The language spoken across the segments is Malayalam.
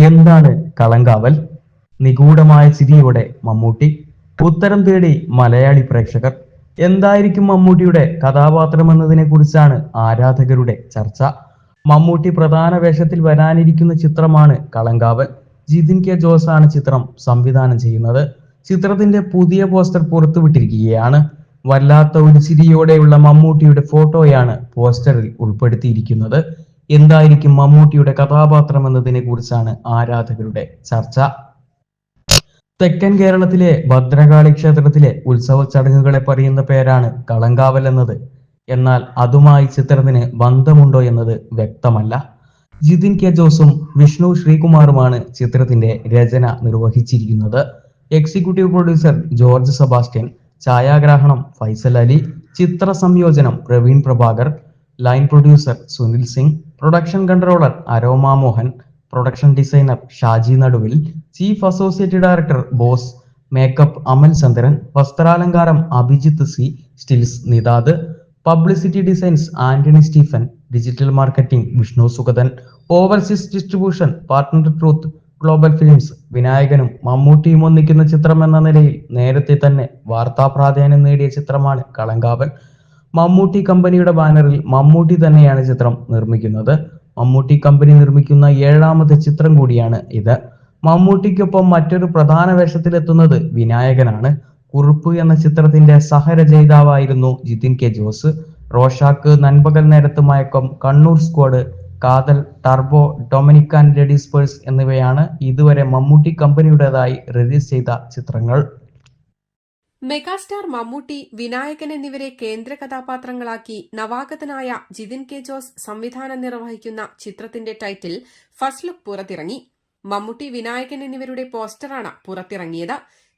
എന്താണ് കളങ്കാവൽ? നിഗൂഢമായ ചിരിയോടെ മമ്മൂട്ടി. ഉത്തരം തേടി മലയാളി പ്രേക്ഷകർ. എന്തായിരിക്കും മമ്മൂട്ടിയുടെ കഥാപാത്രമെന്നതിനെ കുറിച്ചാണ് ആരാധകരുടെ ചർച്ച. മമ്മൂട്ടി പ്രധാന വേഷത്തിൽ വരാനിരിക്കുന്ന ചിത്രമാണ് കളങ്കാവൽ. ജിതിൻ കെ ജോസ് ആണ് ചിത്രം സംവിധാനം ചെയ്യുന്നത്. ചിത്രത്തിന്റെ പുതിയ പോസ്റ്റർ പുറത്തുവിട്ടിരിക്കുകയാണ്. വല്ലാത്ത ഒരു ചിരിയോടെയുള്ള മമ്മൂട്ടിയുടെ ഫോട്ടോയാണ് പോസ്റ്ററിൽ ഉൾപ്പെടുത്തിയിരിക്കുന്നത്. എന്തായിരിക്കും മമ്മൂട്ടിയുടെ കഥാപാത്രം എന്നതിനെ കുറിച്ചാണ് ആരാധകരുടെ ചർച്ച. തെക്കൻ കേരളത്തിലെ ഭദ്രകാളി ക്ഷേത്രത്തിലെ ഉത്സവ ചടങ്ങുകളെ പറയുന്ന പേരാണ് കളങ്കാവൽ എന്നത്. എന്നാൽ അതുമായി ചിത്രത്തിന് ബന്ധമുണ്ടോ എന്നത് വ്യക്തമല്ല. ജിതിൻ കെ ജോസും വിഷ്ണു ശ്രീകുമാറുമാണ് ചിത്രത്തിന്റെ രചന നിർവഹിച്ചിരിക്കുന്നത്. എക്സിക്യൂട്ടീവ് പ്രൊഡ്യൂസർ ജോർജ് സെബാസ്റ്റ്യൻ, ഛായാഗ്രാഹണം ഫൈസൽ അലി, ചിത്ര സംയോജനം Praveen Prabhakar, line producer Sunil Singh, production controller Aroma Mohan, production designer Shaji Naduvil, chief associate director Bose, makeup Amal Chandran, വസ്ത്രാലങ്കാരം Abhijith C, stills Nithad, publicity designs Antony Stephen, digital marketing Vishnu Sugathan, overseas distribution partner Truth Global Films. വിനായകനും മമ്മൂട്ടിയും ഒന്നിക്കുന്ന ചിത്രം എന്ന നിലയിൽ നേരത്തെ തന്നെ വാർത്താ പ്രാധാന്യം നേടിയ ചിത്രമാണ് കളങ്കാവൽ. മമ്മൂട്ടി കമ്പനിയുടെ ബാനറിൽ മമ്മൂട്ടി തന്നെയാണ് ചിത്രം നിർമ്മിക്കുന്നത്. മമ്മൂട്ടി കമ്പനി നിർമ്മിക്കുന്ന 7ാമത്തെ ചിത്രം കൂടിയാണ് ഇത്. മമ്മൂട്ടിക്കൊപ്പം മറ്റൊരു പ്രധാന വേഷത്തിലെത്തുന്നത് വിനായകനാണ്. കുറുപ്പ് എന്ന ചിത്രത്തിന്റെ സഹരചയിതാവായിരുന്നു ജിതിൻ കെ ജോസ്. റോഷാക്ക്, നൻപകൽ നേരത്ത് മയക്കം, കണ്ണൂർ സ്ക്വാഡ്, കാതൽ, turbo, Dominic and ladies purse എന്നിവയാണ് ഇതുവരെ മമ്മൂട്ടി കമ്പനിയുടേതായി റിലീസ് ചെയ്ത ചിത്രങ്ങൾ. മെഗാസ്റ്റാർ മമ്മൂട്ടി, വിനായകൻ എന്നിവരെ കേന്ദ്ര കഥാപാത്രങ്ങളാക്കി നവാഗതനായ ജിതിൻ കെ ജോസ് സംവിധാനം നിർവഹിക്കുന്ന ചിത്രത്തിന്റെ ടൈറ്റിൽ ഫസ്റ്റ് ലുക്ക് പുറത്തിറങ്ങി. മമ്മൂട്ടി, വിനായകൻ എന്നിവരുടെ പോസ്റ്ററാണ് പുറത്തിറങ്ങിയത്.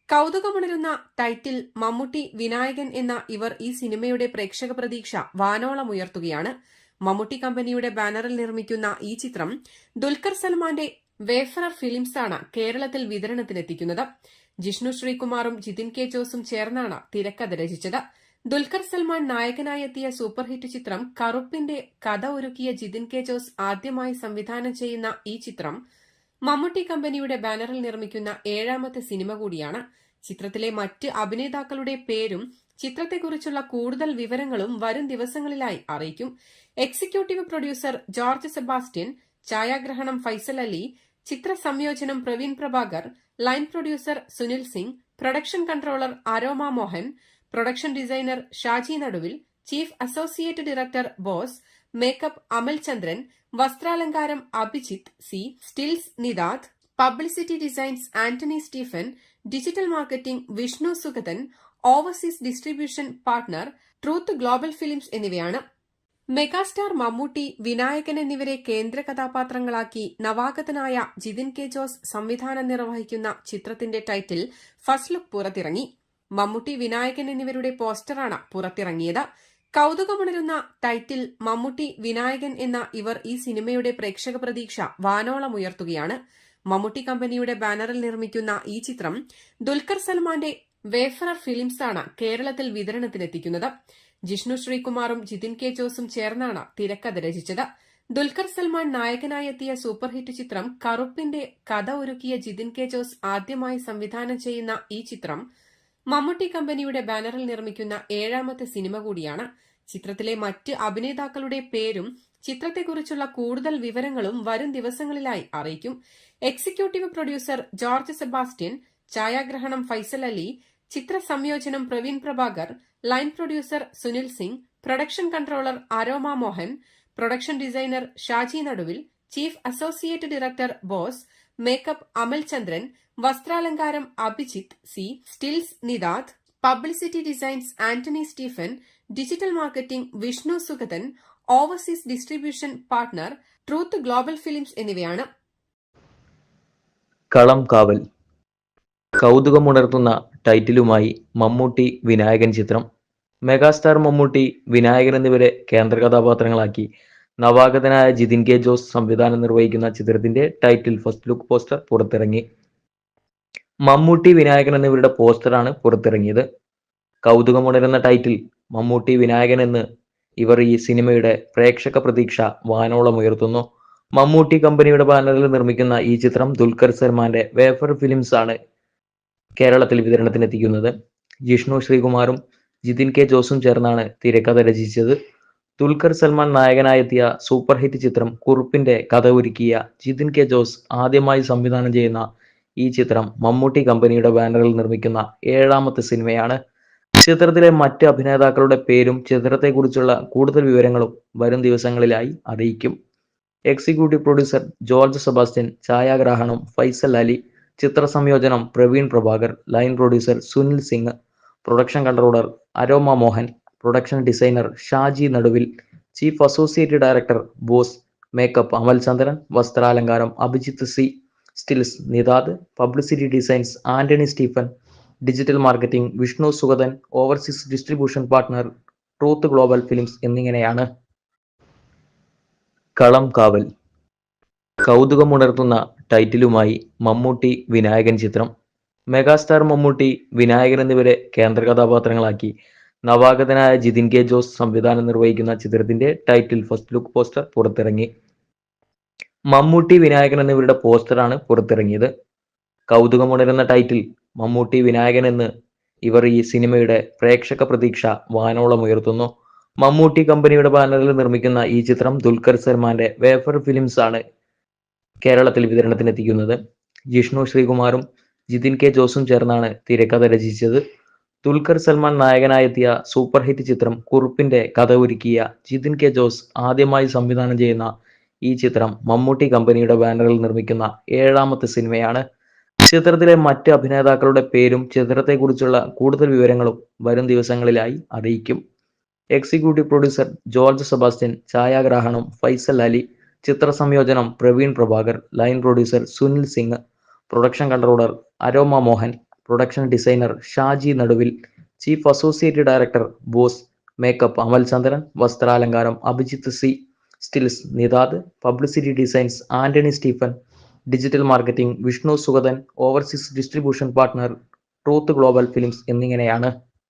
കൗതുകമുണരുന്ന ടൈറ്റിൽ മമ്മൂട്ടി, വിനായകൻ എന്ന ഇവർ ഈ സിനിമയുടെ പ്രേക്ഷക പ്രതീക്ഷ വാനോളം ഉയർത്തുകയാണ്. മമ്മൂട്ടി കമ്പനിയുടെ ബാനറിൽ നിർമ്മിക്കുന്ന ഈ ചിത്രം ദുൽഖർ സൽമാന്റെ വേഫറർ ഫിലിംസാണ് കേരളത്തിൽ വിതരണത്തിനെത്തിക്കുന്നത്. ജിഷ്ണു ശ്രീകുമാറും ജിതിൻ കെ ജോസും ചേർന്നാണ് തിരക്കഥ രചിച്ചത്. ദുൽഖർ സൽമാൻ നായകനായി എത്തിയ സൂപ്പർ ഹിറ്റ് ചിത്രം കറുപ്പിന്റെ കഥ ഒരുക്കിയ ജിതിൻ കെ ജോസ് ആദ്യമായി സംവിധാനം ചെയ്യുന്ന ഈ ചിത്രം മമ്മൂട്ടി കമ്പനിയുടെ ബാനറിൽ നിർമ്മിക്കുന്ന 7ാമത്തെ സിനിമ കൂടിയാണ്. ചിത്രത്തിലെ മറ്റ് അഭിനേതാക്കളുടെ പേരും ചിത്രത്തെക്കുറിച്ചുള്ള കൂടുതൽ വിവരങ്ങളും വരും ദിവസങ്ങളിലായി അറിയിക്കും. എക്സിക്യൂട്ടീവ് പ്രൊഡ്യൂസർ ജോർജ് സെബാസ്റ്റ്യൻ, ഛായാഗ്രഹണം ഫൈസൽ അലി, ചിത്ര സംയോജനം Praveen Prabhakar, line producer Sunil Singh, production controller Aroma Mohan, production designer Shaji Naduvil, chief associate director Bose, makeup Amal Chandran, വസ്ത്രാലങ്കാരം Abhijith C, stills Nithad, publicity designs Antony Stephen, digital marketing Vishnu Sugathan, overseas distribution partner Truth Global Films എന്നിവയാണ്. മെഗാസ്റ്റാർ മമ്മൂട്ടി, വിനായകൻ എന്നിവരെ കേന്ദ്ര കഥാപാത്രങ്ങളാക്കി നവാഗതനായ ജിതിൻ കെ ജോസ് സംവിധാനം നിർവഹിക്കുന്ന ചിത്രത്തിന്റെ ടൈറ്റിൽ ഫസ്റ്റ് ലുക്ക് പുറത്തിറങ്ങി. മമ്മൂട്ടി, വിനായകൻ എന്നിവരുടെ പോസ്റ്ററാണ് പുറത്തിറങ്ങിയത്. കൗതുകമുണരുന്ന ടൈറ്റിൽ മമ്മൂട്ടി, വിനായകൻ എന്ന ഇവർ ഈ സിനിമയുടെ പ്രേക്ഷക പ്രതീക്ഷ വാനോളം ഉയർത്തുകയാണ്. മമ്മൂട്ടി കമ്പനിയുടെ ബാനറിൽ നിർമ്മിക്കുന്ന ഈ ചിത്രം ദുൽഖർ സൽമാന്റെ വേഫറർ ഫിലിംസാണ് കേരളത്തിൽ വിതരണത്തിനെത്തിക്കുന്നത്. ജിഷ്ണു ശ്രീകുമാറും ജിതിൻ കെ ജോസും ചേർന്നാണ് തിരക്കഥ രചിച്ചത്. ദുൽഖർ സൽമാൻ നായകനായി എത്തിയ സൂപ്പർ ഹിറ്റ് ചിത്രം കറുപ്പിന്റെ കഥ ഒരുക്കിയ ജിതിൻ കെ ജോസ് ആദ്യമായി സംവിധാനം ചെയ്യുന്ന ഈ ചിത്രം മമ്മൂട്ടി കമ്പനിയുടെ ബാനറിൽ നിർമ്മിക്കുന്ന 7ാമത്തെ സിനിമ കൂടിയാണ്. ചിത്രത്തിലെ മറ്റ് അഭിനേതാക്കളുടെ പേരും ചിത്രത്തെക്കുറിച്ചുള്ള കൂടുതൽ വിവരങ്ങളും വരും ദിവസങ്ങളിലായി അറിയിക്കും. എക്സിക്യൂട്ടീവ് പ്രൊഡ്യൂസർ ജോർജ് സെബാസ്റ്റ്യൻ, ഛായാഗ്രഹണം ഫൈസൽ അലി, ചിത്ര സംയോജനം Praveen Prabhakar, line producer Sunil Singh, production controller Aroma Mohan, production designer Shaji Naduvil, chief associate director Bose, makeup Amal Chandran, വസ്ത്രാലങ്കാരം Abhijith C, stills Nithad, publicity designs Antony Stephen, digital marketing Vishnu Sugathan, overseas distribution partner Truth Global Films എന്നിവയാണ്. കളം കാവൽ. കൗതുകമുണർത്തുന്ന ടൈറ്റിലുമായി മമ്മൂട്ടി, വിനായകൻ ചിത്രം. മെഗാസ്റ്റാർ മമ്മൂട്ടി, വിനായകൻ എന്നിവരെ കേന്ദ്ര കഥാപാത്രങ്ങളാക്കി നവാഗതനായ ജിതിൻ കെ ജോസ് സംവിധാനം നിർവഹിക്കുന്ന ചിത്രത്തിന്റെ ടൈറ്റിൽ ഫസ്റ്റ് ലുക്ക് പോസ്റ്റർ പുറത്തിറങ്ങി. മമ്മൂട്ടി, വിനായകൻ എന്നിവരുടെ പോസ്റ്ററാണ് പുറത്തിറങ്ങിയത്. കൗതുകമുണരുന്ന ടൈറ്റിൽ മമ്മൂട്ടി, വിനായകൻ എന്ന് ഇവർ ഈ സിനിമയുടെ പ്രേക്ഷക പ്രതീക്ഷ വാനോളം ഉയർത്തുന്നു. മമ്മൂട്ടി കമ്പനിയുടെ ബാനറിൽ നിർമ്മിക്കുന്ന ഈ ചിത്രം ദുൽഖർ സൽമാന്റെ വേഫർ ഫിലിംസ് ആണ് കേരളത്തിൽ വിതരണത്തിനെത്തിക്കുന്നത്. ജിഷ്ണു ശ്രീകുമാറും ജിതിൻ കെ ജോസും ചേർന്നാണ് തിരക്കഥ രചിച്ചത്. ദുൽഖർ സൽമാൻ നായകനായെത്തിയ സൂപ്പർ ഹിറ്റ് ചിത്രം കുറുപ്പിന്റെ കഥ ഒരുക്കിയ ജിതിൻ കെ ജോസ് ആദ്യമായി സംവിധാനം ചെയ്യുന്ന ഈ ചിത്രം മമ്മൂട്ടി കമ്പനിയുടെ ബാനറിൽ നിർമ്മിക്കുന്ന 7ാമത്തെ സിനിമയാണ്. ചിത്രത്തിലെ മറ്റ് അഭിനേതാക്കളുടെ പേരും ചിത്രത്തെക്കുറിച്ചുള്ള കൂടുതൽ വിവരങ്ങളും വരും ദിവസങ്ങളിലായി അറിയിക്കും. എക്സിക്യൂട്ടീവ് പ്രൊഡ്യൂസർ ജോർജ് സെബാസ്റ്റ്യൻ, ഛായാഗ്രാഹണം ഫൈസൽ അലി, ചിത്ര സംയോജനം Praveen Prabhakar, line producer Sunil Singh, production controller Aroma Mohan, production designer Shaji Naduvil, chief associate director Bose, makeup Amal Chandran, വസ്ത്രാലങ്കാരം Abhijith C, stills Nithad, publicity designs Antony Stephen, digital marketing Vishnu Sugathan, overseas distribution partner Truth Global Films എന്നിങ്ങനെയാണ്. കളം കാവൽ കൗതുകമുണർത്തുന്ന ടൈറ്റിലുമായി മമ്മൂട്ടി വിനായകൻ ചിത്രം. മെഗാസ്റ്റാർ മമ്മൂട്ടി, വിനായകൻ എന്നിവരെ കേന്ദ്ര കഥാപാത്രങ്ങളാക്കി നവാഗതനായ ജിതിൻ കെ ജോസ് സംവിധാനം നിർവഹിക്കുന്ന ചിത്രത്തിന്റെ ടൈറ്റിൽ ഫസ്റ്റ് ലുക്ക് പോസ്റ്റർ പുറത്തിറങ്ങി. മമ്മൂട്ടി, വിനായകൻ എന്നിവരുടെ പോസ്റ്ററാണ് പുറത്തിറങ്ങിയത്. കൗതുകമുണരുന്ന ടൈറ്റിൽ മമ്മൂട്ടി, വിനായകൻ എന്ന് ഇവർ ഈ സിനിമയുടെ പ്രേക്ഷക പ്രതീക്ഷ വാനോളം ഉയർത്തുന്നു. മമ്മൂട്ടി കമ്പനിയുടെ ബാനറിൽ നിർമ്മിക്കുന്ന ഈ ചിത്രം ദുൽഖർ സൽമാന്റെ വേഫർ ഫിലിംസ് ആണ് കേരളത്തിൽ വിതരണത്തിനെത്തിക്കുന്നത്. ജിഷ്ണു ശ്രീകുമാറും ജിതിൻ കെ ജോസും ചേർന്നാണ് തിരക്കഥ രചിച്ചത്. ദുൽഖർ സൽമാൻ നായകനായെത്തിയ സൂപ്പർ ഹിറ്റ് ചിത്രം കുറുപ്പിന്റെ കഥ ഒരുക്കിയ ജിതിൻ കെ ജോസ് ആദ്യമായി സംവിധാനം ചെയ്യുന്ന ഈ ചിത്രം മമ്മൂട്ടി കമ്പനിയുടെ ബാനറിൽ നിർമ്മിക്കുന്ന 7ാമത്തെ സിനിമയാണ്. ചിത്രത്തിലെ മറ്റ് അഭിനേതാക്കളുടെ പേരും ചിത്രത്തെക്കുറിച്ചുള്ള കൂടുതൽ വിവരങ്ങളും വരും ദിവസങ്ങളിലായി അറിയിക്കും. എക്സിക്യൂട്ടീവ് പ്രൊഡ്യൂസർ ജോർജ് സെബാസ്റ്റ്യൻ, ഛായാഗ്രാഹണം ഫൈസൽ അലി, ചിത്ര സംയോജനം Praveen Prabhakar, line producer Sunil Singh, production controller Aroma Mohan, production designer Shaji Naduvil, chief associate director Bose, makeup Amal Chandran, വസ്ത്രാലങ്കാരം Abhijith C, stills Nithad, publicity designs Antony Stephen, digital marketing Vishnu Sugathan, overseas distribution partner Truth Global Films എന്നിങ്ങനെയാണ്.